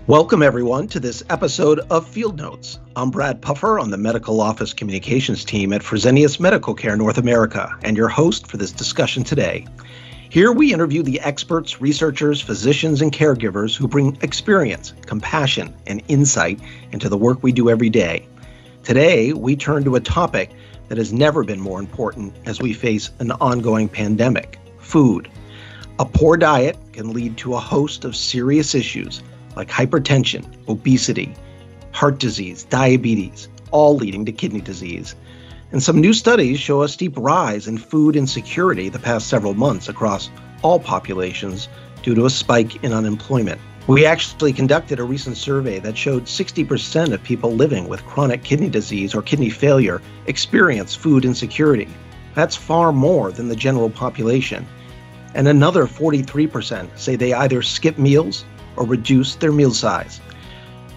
Welcome, everyone, to this episode of Field Notes. I'm Brad Puffer on the Medical Office Communications team at Fresenius Medical Care North America, and your host for this discussion today. Here we interview the experts, researchers, physicians, and caregivers who bring experience, compassion, and insight into the work we do every day. Today, we turn to a topic that has never been more important as we face an ongoing pandemic: food. A poor diet can lead to a host of serious issues like hypertension, obesity, heart disease, diabetes, all leading to kidney disease. And some new studies show a steep rise in food insecurity the past several months across all populations due to a spike in unemployment. We actually conducted a recent survey that showed 60% of people living with chronic kidney disease or kidney failure experience food insecurity. That's far more than the general population. And another 43% say they either skip meals or reduce their meal size.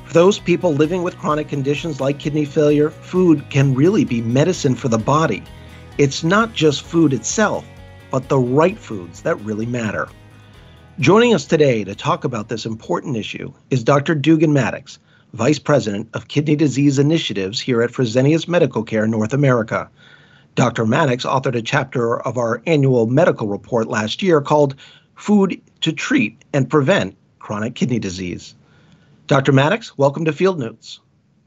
For those people living with chronic conditions like kidney failure, food can really be medicine for the body. It's not just food itself, but the right foods that really matter. Joining us today to talk about this important issue is Dr. Dugan Maddux, Vice President of Kidney Disease Initiatives here at Fresenius Medical Care North America. Dr. Maddux authored a chapter of our annual medical report last year called Food to Treat and Prevent Chronic Kidney Disease. Dr. Maddux, welcome to Field Notes.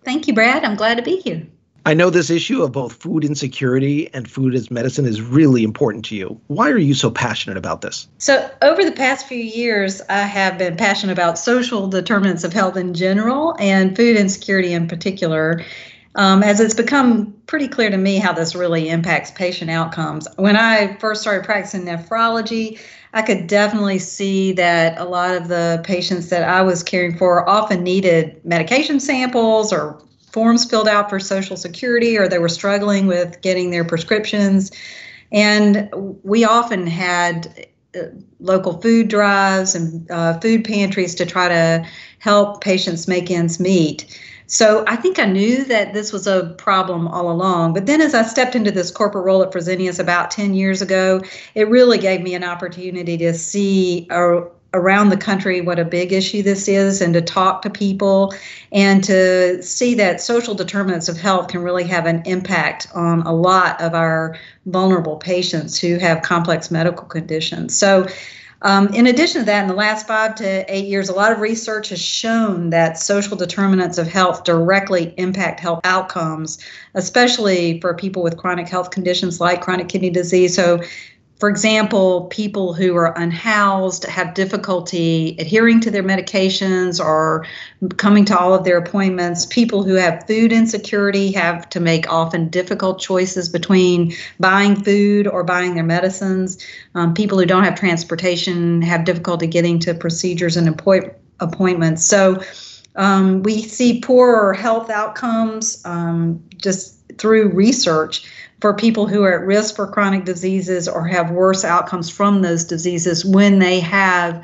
Thank you, Brad. I'm glad to be here. I know this issue of both food insecurity and food as medicine is really important to you. Why are you so passionate about this? So over the past few years, I have been passionate about social determinants of health in general and food insecurity in particular, as it's become pretty clear to me how this really impacts patient outcomes. When I first started practicing nephrology, I could definitely see that a lot of the patients that I was caring for often needed medication samples or forms filled out for Social Security, or they were struggling with getting their prescriptions. And we often had local food drives and food pantries to try to help patients make ends meet. So I think I knew that this was a problem all along. But then as I stepped into this corporate role at Fresenius about 10 years ago, it really gave me an opportunity to see around the country what a big issue this is, and to talk to people and to see that social determinants of health can really have an impact on a lot of our vulnerable patients who have complex medical conditions. So in addition to that, in the last 5 to 8 years, a lot of research has shown that social determinants of health directly impact health outcomes, especially for people with chronic health conditions like chronic kidney disease. So, for example, people who are unhoused have difficulty adhering to their medications or coming to all of their appointments. People who have food insecurity have to make often difficult choices between buying food or buying their medicines. People who don't have transportation have difficulty getting to procedures and appointments. So we see poorer health outcomes just through research for people who are at risk for chronic diseases or have worse outcomes from those diseases when they have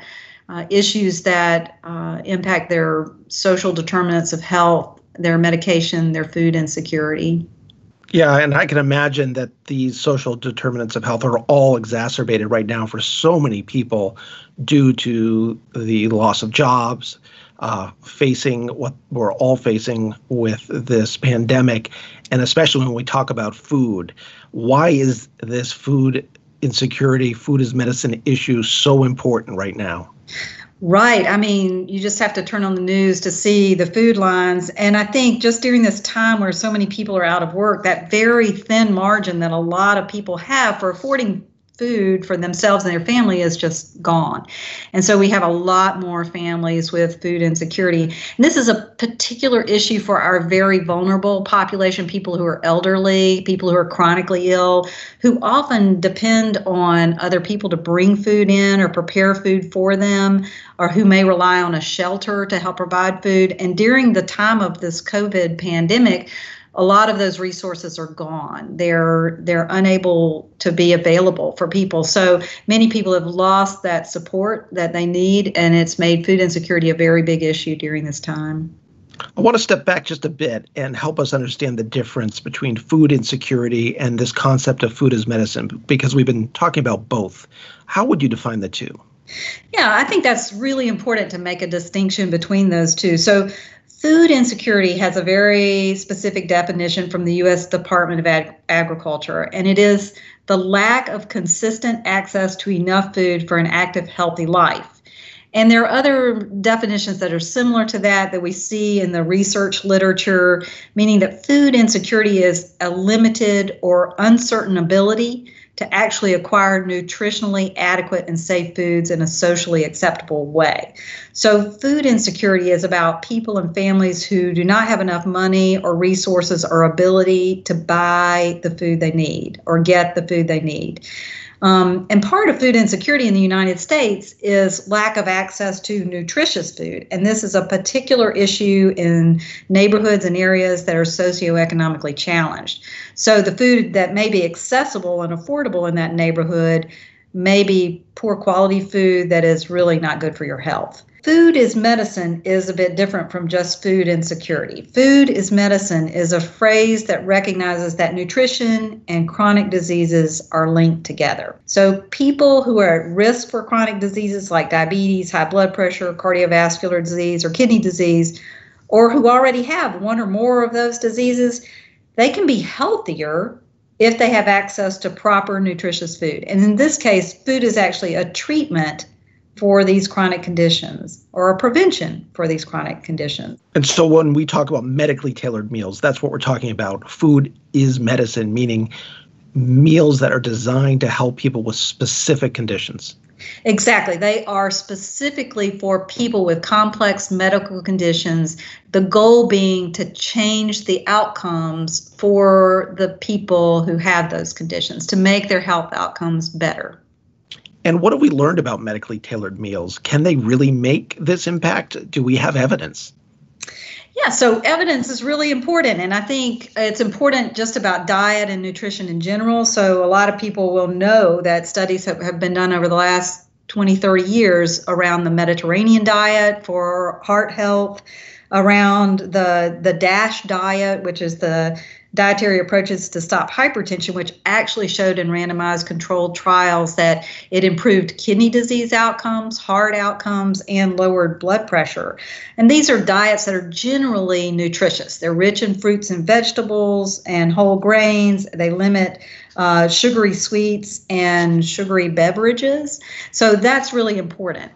issues that impact their social determinants of health, their medication, their food insecurity. Yeah, and I can imagine that these social determinants of health are all exacerbated right now for so many people due to the loss of jobs, facing what we're all facing with this pandemic, and especially when we talk about food. Why is this food insecurity, food as medicine issue so important right now? Right. I mean, you just have to turn on the news to see the food lines. And I think just during this time where so many people are out of work, that very thin margin that a lot of people have for affording food for themselves and their family is just gone. And so we have a lot more families with food insecurity. And this is a particular issue for our very vulnerable population, people who are elderly, people who are chronically ill, who often depend on other people to bring food in or prepare food for them, or who may rely on a shelter to help provide food. And during the time of this COVID pandemic, a lot of those resources are gone. They're unable to be available for people. So many people have lost that support that they need, and it's made food insecurity a very big issue during this time. I want to step back just a bit and help us understand the difference between food insecurity and this concept of food as medicine, because we've been talking about both. How would you define the two? Yeah, I think that's really important to make a distinction between those two. So, food insecurity has a very specific definition from the U.S. Department of Agriculture, and it is the lack of consistent access to enough food for an active, healthy life. And there are other definitions that are similar to that we see in the research literature, meaning that food insecurity is a limited or uncertain ability to actually acquire nutritionally adequate and safe foods in a socially acceptable way. So food insecurity is about people and families who do not have enough money or resources or ability to buy the food they need or get the food they need. And part of food insecurity in the United States is lack of access to nutritious food. And this is a particular issue in neighborhoods and areas that are socioeconomically challenged. So the food that may be accessible and affordable in that neighborhood may be poor quality food that is really not good for your health. Food is medicine is a bit different from just food insecurity. Food is medicine is a phrase that recognizes that nutrition and chronic diseases are linked together. So people who are at risk for chronic diseases like diabetes, high blood pressure, cardiovascular disease, or kidney disease, or who already have one or more of those diseases, they can be healthier if they have access to proper nutritious food. And in this case, food is actually a treatment for these chronic conditions or a prevention for these chronic conditions. And so when we talk about medically tailored meals, that's what we're talking about. Food is medicine, meaning meals that are designed to help people with specific conditions. Exactly. They are specifically for people with complex medical conditions, the goal being to change the outcomes for the people who have those conditions, to make their health outcomes better. And what have we learned about medically tailored meals? Can they really make this impact? Do we have evidence? Yeah, so evidence is really important. And I think it's important just about diet and nutrition in general. So a lot of people will know that studies have been done over the last 20, 30 years around the Mediterranean diet for heart health, around the DASH diet, which is the dietary approaches to stop hypertension, which actually showed in randomized controlled trials that it improved kidney disease outcomes, heart outcomes, and lowered blood pressure. And these are diets that are generally nutritious. They're rich in fruits and vegetables and whole grains. They limit sugary sweets and sugary beverages. So that's really important.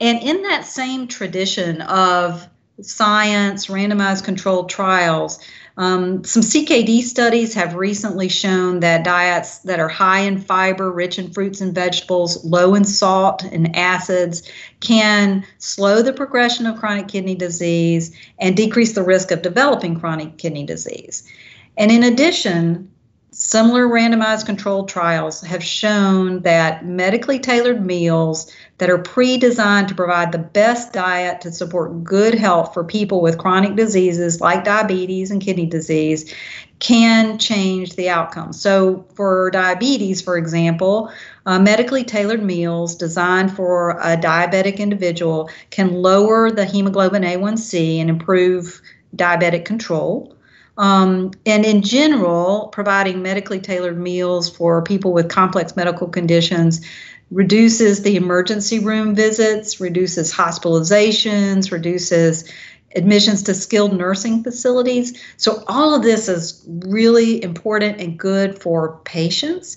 And in that same tradition of science, randomized controlled trials, some CKD studies have recently shown that diets that are high in fiber, rich in fruits and vegetables, low in salt and acids can slow the progression of chronic kidney disease and decrease the risk of developing chronic kidney disease. And in addition, similar randomized controlled trials have shown that medically tailored meals that are pre-designed to provide the best diet to support good health for people with chronic diseases like diabetes and kidney disease can change the outcome. So for diabetes, for example, medically tailored meals designed for a diabetic individual can lower the hemoglobin A1C and improve diabetic control. And in general, providing medically tailored meals for people with complex medical conditions reduces the emergency room visits, reduces hospitalizations, reduces admissions to skilled nursing facilities. So all of this is really important and good for patients.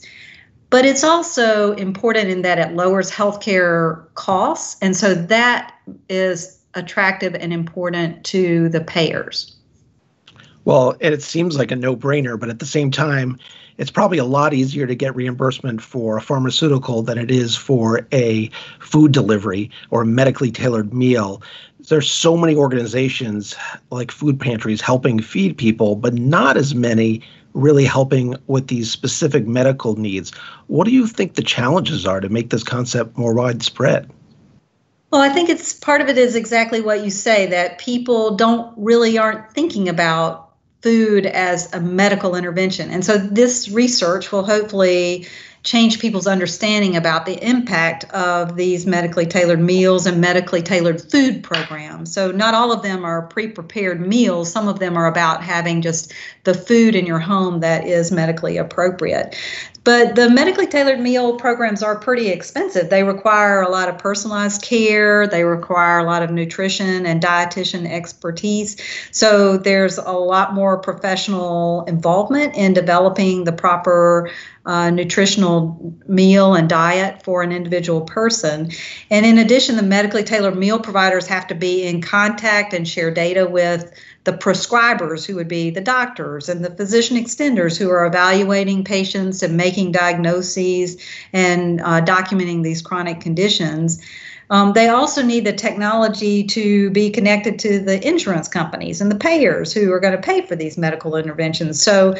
But it's also important in that it lowers healthcare costs. And so that is attractive and important to the payers. Well, it seems like a no-brainer, but at the same time, it's probably a lot easier to get reimbursement for a pharmaceutical than it is for a food delivery or a medically tailored meal. There's so many organizations like food pantries helping feed people, but not as many really helping with these specific medical needs. What do you think the challenges are to make this concept more widespread? Well, I think it's part of it is exactly what you say, that people aren't thinking about food as a medical intervention. And so this research will hopefully change people's understanding about the impact of these medically tailored meals and medically tailored food programs. So not all of them are pre-prepared meals. Some of them are about having just the food in your home that is medically appropriate. But the medically tailored meal programs are pretty expensive. They require a lot of personalized care. They require a lot of nutrition and dietitian expertise. So there's a lot more professional involvement in developing the proper nutritional meal and diet for an individual person. And in addition, the medically tailored meal providers have to be in contact and share data with the prescribers, who would be the doctors, and the physician extenders who are evaluating patients and making diagnoses and documenting these chronic conditions. They also need the technology to be connected to the insurance companies and the payers who are going to pay for these medical interventions. So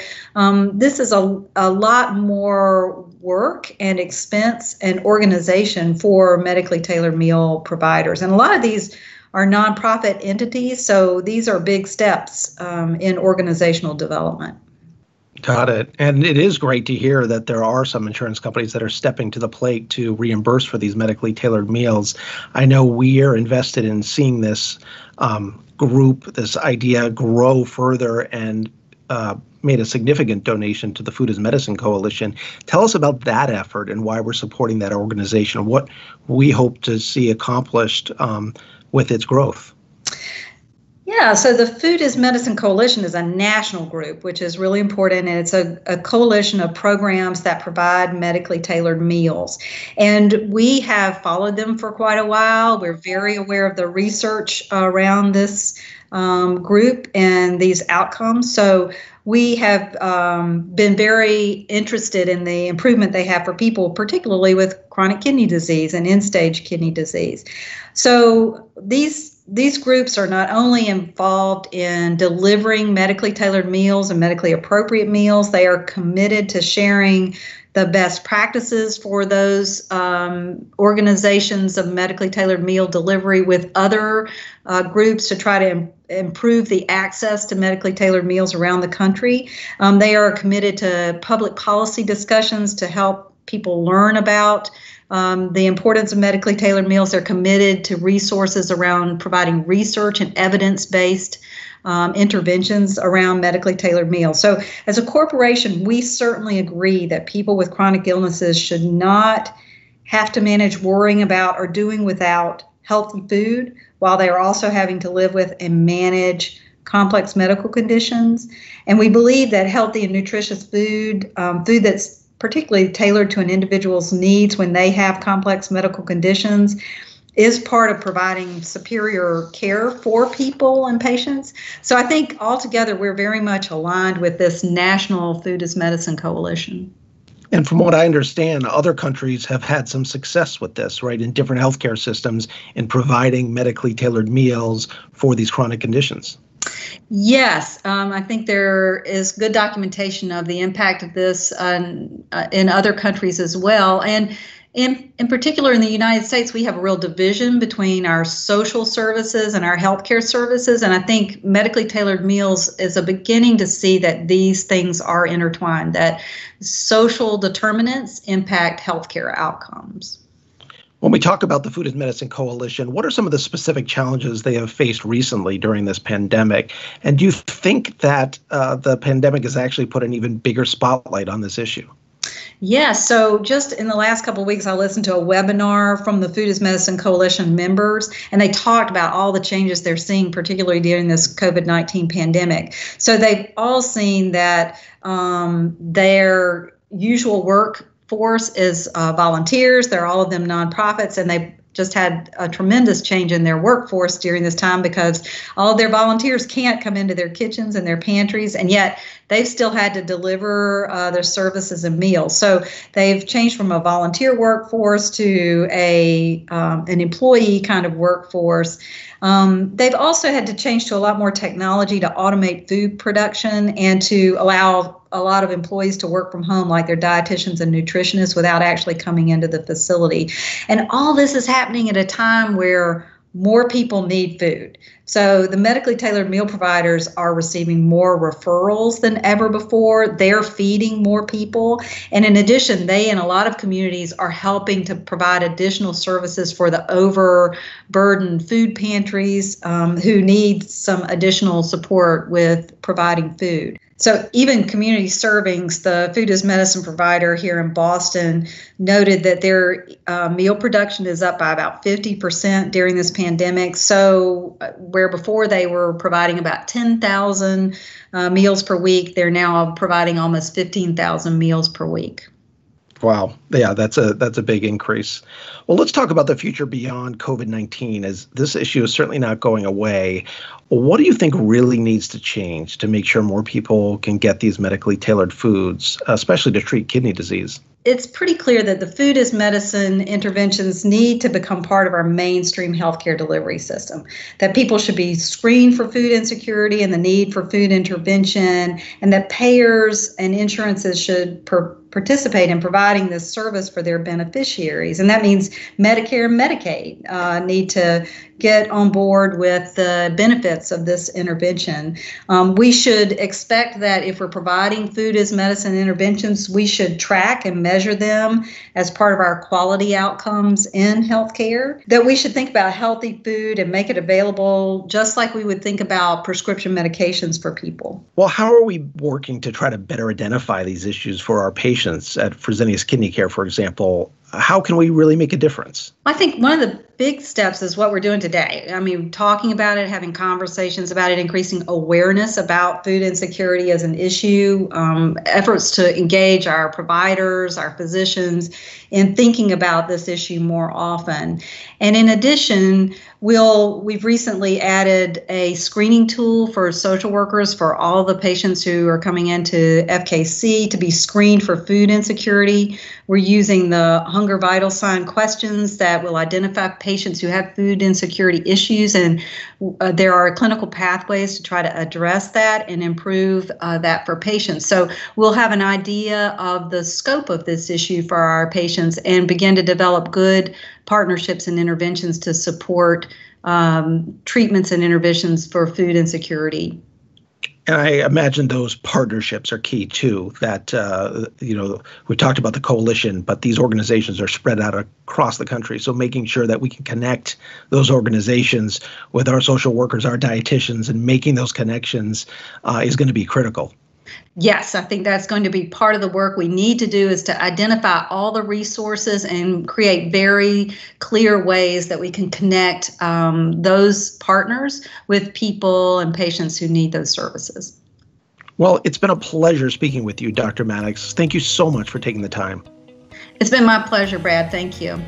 this is a lot more work and expense and organization for medically tailored meal providers. And a lot of these are nonprofit entities, so these are big steps in organizational development. Got it. And it is great to hear that there are some insurance companies that are stepping to the plate to reimburse for these medically tailored meals. I know we are invested in seeing this group, this idea grow further, and made a significant donation to the Food is Medicine Coalition. Tell us about that effort and why we're supporting that organization, what we hope to see accomplished with its growth. Yeah, so the Food is Medicine Coalition is a national group, which is really important, and it's a coalition of programs that provide medically tailored meals. And we have followed them for quite a while. We're very aware of the research around this group and these outcomes. So we have been very interested in the improvement they have for people, particularly with chronic kidney disease and end-stage kidney disease. So these groups are not only involved in delivering medically tailored meals and medically appropriate meals, they are committed to sharing the best practices for those organizations of medically tailored meal delivery with other groups to try to improve the access to medically tailored meals around the country. They are committed to public policy discussions to help people learn about the importance of medically tailored meals. They're committed to resources around providing research and evidence-based interventions around medically tailored meals. So as a corporation, we certainly agree that people with chronic illnesses should not have to manage worrying about or doing without healthy food while they are also having to live with and manage complex medical conditions. And we believe that healthy and nutritious food, food that's particularly tailored to an individual's needs when they have complex medical conditions, is part of providing superior care for people and patients. So I think altogether we're very much aligned with this National Food is Medicine Coalition. And from what I understand, other countries have had some success with this, right, in different healthcare systems in providing medically tailored meals for these chronic conditions. Yes, I think there is good documentation of the impact of this in other countries as well. And in particular, in the United States, we have a real division between our social services and our healthcare services. And I think medically tailored meals is a beginning to see that these things are intertwined, that social determinants impact healthcare outcomes. When we talk about the Food is Medicine Coalition, what are some of the specific challenges they have faced recently during this pandemic? And do you think that the pandemic has actually put an even bigger spotlight on this issue? Yeah, so just in the last couple of weeks, I listened to a webinar from the Food is Medicine Coalition members, and they talked about all the changes they're seeing, particularly during this COVID-19 pandemic. So they've all seen that their usual workforce is volunteers. They're all of them nonprofits, and they just had a tremendous change in their workforce during this time because all of their volunteers can't come into their kitchens and their pantries, and yet they've still had to deliver their services and meals. So they've changed from a volunteer workforce to an employee kind of workforce. They've also had to change to a lot more technology to automate food production and to allow a lot of employees to work from home, like their dietitians and nutritionists, without actually coming into the facility. And all this is happening at a time where more people need food. So the medically tailored meal providers are receiving more referrals than ever before. They're feeding more people. And in addition, they in a lot of communities are helping to provide additional services for the overburdened food pantries who need some additional support with providing food. So even community servings, the food as medicine provider here in Boston noted that their meal production is up by about 50% during this pandemic. So where before they were providing about 10,000 meals per week, they're now providing almost 15,000 meals per week. Wow. Yeah, that's a big increase. Well, let's talk about the future beyond COVID-19, as this issue is certainly not going away. What do you think really needs to change to make sure more people can get these medically tailored foods, especially to treat kidney disease? It's pretty clear that the food as medicine interventions need to become part of our mainstream healthcare delivery system, that people should be screened for food insecurity and the need for food intervention, and that payers and insurances should participate in providing this service for their beneficiaries. And that means Medicare and Medicaid need to get on board with the benefits of this intervention. We should expect that if we're providing food as medicine interventions, we should track and measure them as part of our quality outcomes in healthcare, that we should think about healthy food and make it available just like we would think about prescription medications for people. Well, how are we working to try to better identify these issues for our patients at Fresenius Kidney Care, for example? How can we really make a difference? I think one of the big steps is what we're doing today. I mean, talking about it, having conversations about it, increasing awareness about food insecurity as an issue, efforts to engage our providers, our physicians in thinking about this issue more often. And in addition, we've recently added a screening tool for social workers for all the patients who are coming into FKC to be screened for food insecurity. We're using the hunger vital sign questions that will identify patients who have food insecurity issues, and there are clinical pathways to try to address that and improve that for patients. So we'll have an idea of the scope of this issue for our patients and begin to develop good partnerships and interventions to support treatments and interventions for food insecurity. And I imagine those partnerships are key too, that, we talked about the coalition, but these organizations are spread out across the country. So making sure that we can connect those organizations with our social workers, our dietitians, and making those connections is going to be critical. Yes, I think that's going to be part of the work we need to do, is to identify all the resources and create very clear ways that we can connect those partners with people and patients who need those services. Well, it's been a pleasure speaking with you, Dr. Maddux. Thank you so much for taking the time. It's been my pleasure, Brad. Thank you.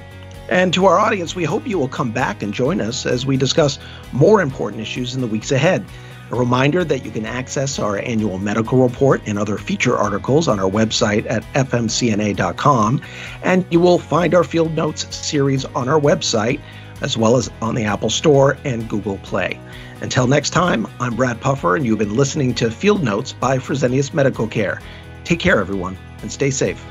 And to our audience, we hope you will come back and join us as we discuss more important issues in the weeks ahead. A reminder that you can access our annual medical report and other feature articles on our website at fmcna.com, and you will find our Field Notes series on our website, as well as on the Apple Store and Google Play. Until next time, I'm Brad Puffer, and you've been listening to Field Notes by Fresenius Medical Care. Take care, everyone, and stay safe.